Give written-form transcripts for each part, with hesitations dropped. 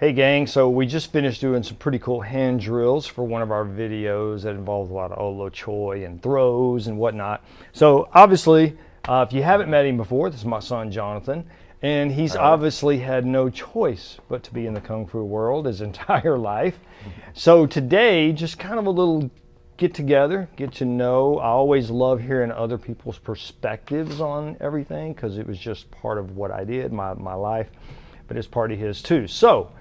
Hey gang, so we just finished doing some pretty cool hand drills for one of our videos that involved a lot of Olo Choi and throws and whatnot. So obviously, if you haven't met him before, this is my son Jonathan, and he's obviously had no choice but to be in the Kung Fu world his entire life. So today, just kind of a little get together, get to know. I always love hearing other people's perspectives on everything because it was just part of what I did, my life, but it's part of his too. So,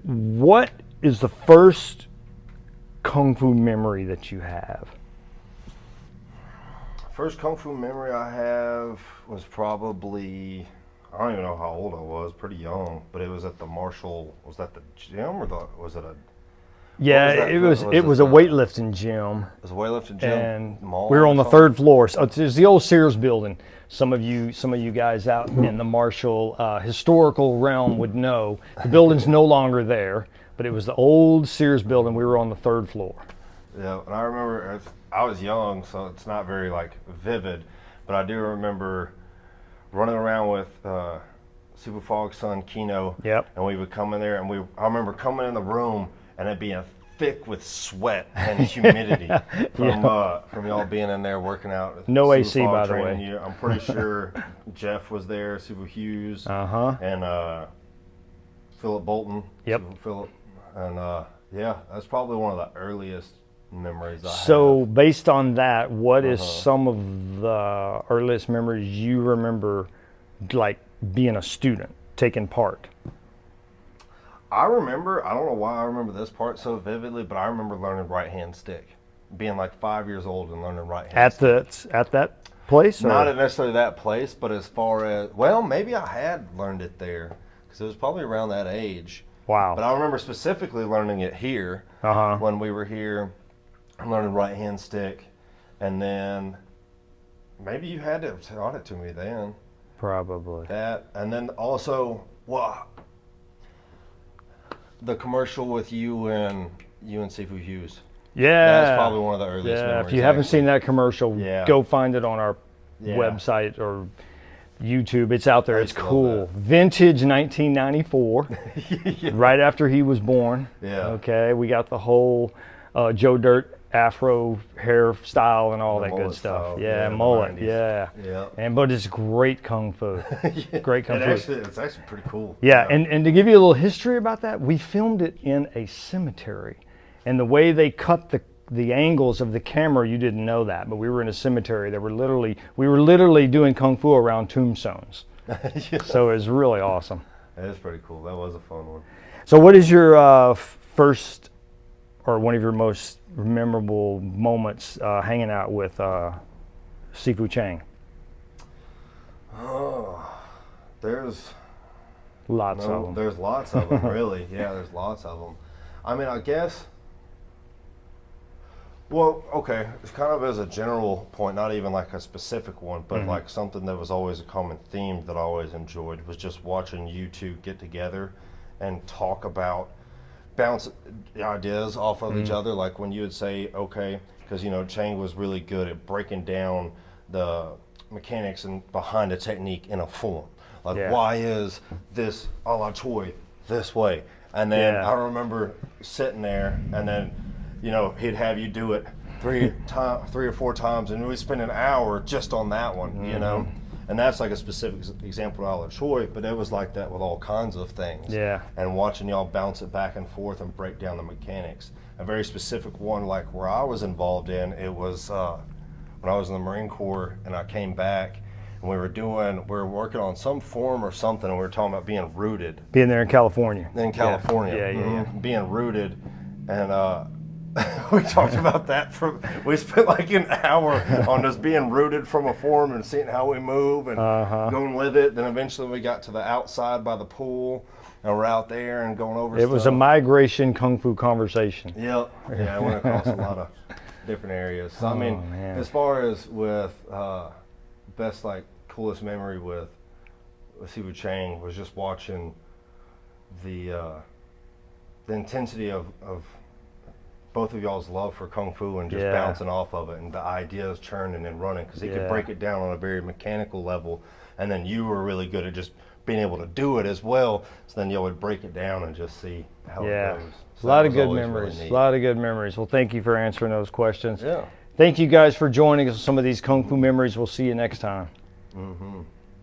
what is the first Kung Fu memory that you have? First Kung Fu memory I have was probably, I don't even know how old I was, pretty young, but it was at the Marshall, was that the gym or was it a, Yeah, it was a weightlifting gym. it was a weightlifting gym? And Mall we were or on the something? third floor. So it's the old Sears building. Some of you guys out in the Marshall historical realm would know. The building's no longer there, but it was the old Sears building. We were on the third floor. Yeah, and I remember I was young, so it's not very like vivid, but I do remember running around with Super Fog's son Kino. Yep. And we would come in there, and I remember coming in the room and it being thick with sweat and humidity from y'all being in there working out. No Super AC, Fog by the training way. you. I'm pretty sure Jeff was there, Super Hughes, and Philip Bolton. Yep. Super Philip, and yeah, that's probably one of the earliest memories I So have. based on that, what is some of the earliest memories you remember, like being a student, taking part? I remember, I don't know why I remember this part so vividly, but I remember learning right hand stick, being like 5 years old and learning right hand stick. At that place? Or? Not at necessarily that place, but as far as, well, maybe I had learned it there because it was probably around that age. Wow. But I remember specifically learning it here when we were here, learning right hand stick, and then maybe you had to have taught it to me then. Probably. That, and then also, wow, the commercial with you and Sifu Hughes. Yeah. That's probably one of the earliest Yeah, memories. if you haven't actually. seen that commercial, Yeah. go find it on our Yeah. website or YouTube. It's out there. I It's used to love cool. Vintage 1994, right after he was born. Yeah. Okay, we got the whole Joe Dirt afro hairstyle and all The that good mullet stuff. style. Yeah, Yeah, the mullet. 90s. Yeah. Yeah. But it's great kung fu. Great kung fu. It's actually pretty cool. Yeah, and to give you a little history about that, we filmed it in a cemetery. And the way they cut the angles of the camera, you didn't know that, but we were in a cemetery. We were literally doing kung fu around tombstones. Yeah. So it was really awesome. That is pretty cool. That was a fun one. So what is your first or one of your most memorable moments hanging out with Sifu Chang? Oh, there's Lots of them. There's lots of them, really. Yeah, there's lots of them. I mean, I guess. Well, okay, it's kind of as a general point, not even like a specific one, but like something that was always a common theme that I always enjoyed was just watching you two get together and talk about, bounce ideas off of each other. Like when you would say, okay, because Chang was really good at breaking down the mechanics and behind a technique in a form. Like, why is this a la Choi this way? And then I remember sitting there, and then he'd have you do it three or four times, and we'd spend an hour just on that one, And that's like a specific example of a la Choi, but it was like that with all kinds of things. Yeah. And watching y'all bounce it back and forth and break down the mechanics. A very specific one, like where I was involved in, it was when I was in the Marine Corps and I came back, and we were working on some form or something, and we were talking about being rooted. Being there in California. In California. Yeah. Being rooted, and we talked about that we spent like an hour on just being rooted from a form and seeing how we move and going with it. Then eventually we got to the outside by the pool, and we're out there and going over It was a migration kung fu conversation. Yep. Yeah, I went across a lot of different areas. So, I mean, as far as with best, like, coolest memory with Sifu Chang was just watching the intensity of both of y'all's love for kung fu and just bouncing off of it and the ideas churning and running, because he could break it down on a very mechanical level, and then you were really good at just being able to do it as well. So then you would break it down and just see how Yeah. it goes. A So lot that of was good always really memories. neat. A lot of good memories. Well, thank you for answering those questions. Yeah. Thank you guys for joining us on some of these Kung Fu memories. We'll see you next time. Mm-hmm.